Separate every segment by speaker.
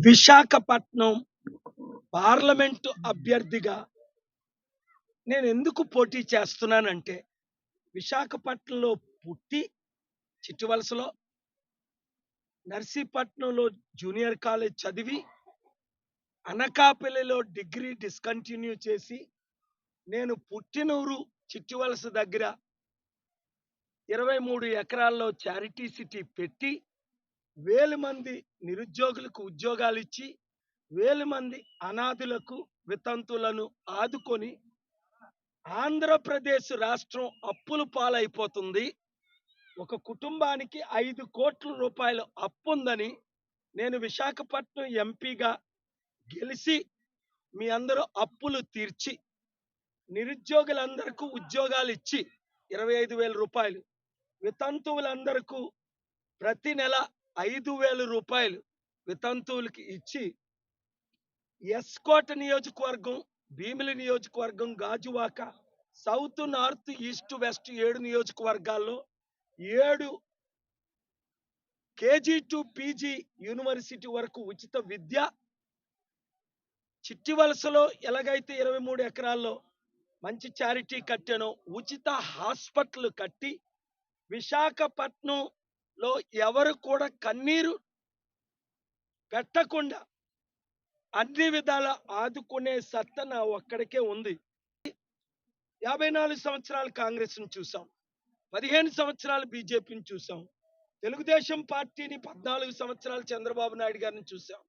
Speaker 1: Visakhapatnam parliament అభ్యర్థిగా నేను ఎందుకు పోటీ చేస్తున్నానంటే, విశాఖపట్నంలో పుట్టి చిట్టివలసలో నర్సీపట్నంలో జూనియర్ కాలేజ్ చదివి అనకాపల్లిలో డిగ్రీ డిస్కంటిన్యూ చేసి నేను పుట్టినూరు చిట్టివలస దగ్గర 23 ఎకరాల్లో చారిటీ సిటీ పెట్టి 1000 మంది నిరుద్యోగులకు ఉద్యోగాలు ఇచ్చి 1000 మంది అనాథులకు వితంతులను ఆదుకొని ఆంధ్రప్రదేశ్ రాష్ట్రం అప్పుల పాలైపోతుంది, ఒక కుటుంబానికి 5 కోట్ల రూపాయలు అప్పుందని నేను విశాఖపట్నం ఎంపీగా గెలిచి మీ అందరూ అప్పులు తీర్చి నిరుద్యోగులందరికీ ఉద్యోగాలు ఇచ్చి 25,000 రూపాయలు, వితంతువులందరికీ ప్రతి నెల 5,000 రూపాయలు వితంతువులకి ఇచ్చి ఎస్కోట నియోజకవర్గం, భీమిలి నియోజకవర్గం, Gajuwaka, south, north, east, west 7 నియోజకవర్గాల్లో 7 కేజీ టు పీజీ యూనివర్సిటీ వరకు ఉచిత విద్య, చిట్టివలసలో ఎలాగైతే 23 ఎకరాల్లో మంచి చారిటీ కట్టానో ఉచిత హాస్పిటల్ కట్టి విశాఖపట్నంలో ఎవరు కూడా కన్నీరు పెట్టకుండా అన్ని విధాల ఆదుకునే సత్తా నా ఒక్కడికే ఉంది. 54 సంవత్సరాలు కాంగ్రెస్ను చూసాం, 15 సంవత్సరాలు బీజేపీని చూసాం, తెలుగుదేశం పార్టీని 14 సంవత్సరాలు చంద్రబాబు నాయుడు గారిని చూసాం,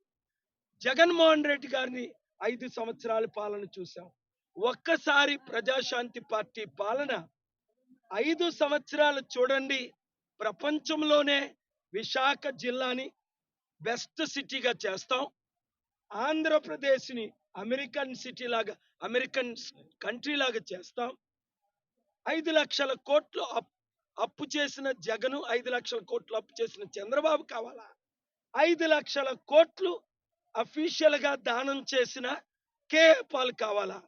Speaker 1: జగన్మోహన్ రెడ్డి గారిని 5 సంవత్సరాల పాలన చూసాం. ఒక్కసారి ప్రజాశాంతి పార్టీ పాలన 5 సంవత్సరాలు చూడండి. ప్రపంచంలోనే విశాఖ జిల్లాని బెస్ట్ సిటీగా చేస్తాం, ఆంధ్రప్రదేశ్ని అమెరికన్ సిటీ లాగా, అమెరికన్ కంట్రీ లాగా చేస్తాం. 5 లక్షల కోట్లు అప్పు చేసిన జగను, 5 లక్షల కోట్లు అప్పు చేసిన చంద్రబాబు కావాలా? 5 లక్షల కోట్లు అఫీషియల్ గా దానం చేసిన కేఏ పాల్ కావాలా?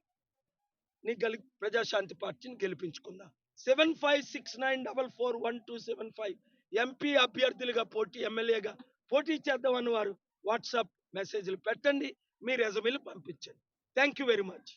Speaker 1: ప్రజాశాంతి పార్టీని గెలిపించుకుందాం. 7569441275 ఎంపీ అభ్యర్థులుగా పోటీ, ఎమ్మెల్యేగా పోటీ చేద్దామని వారు వాట్సాప్ మెసేజ్లు పెట్టండి, మీ రెజుమీలు పంపించండి. Thank you very much.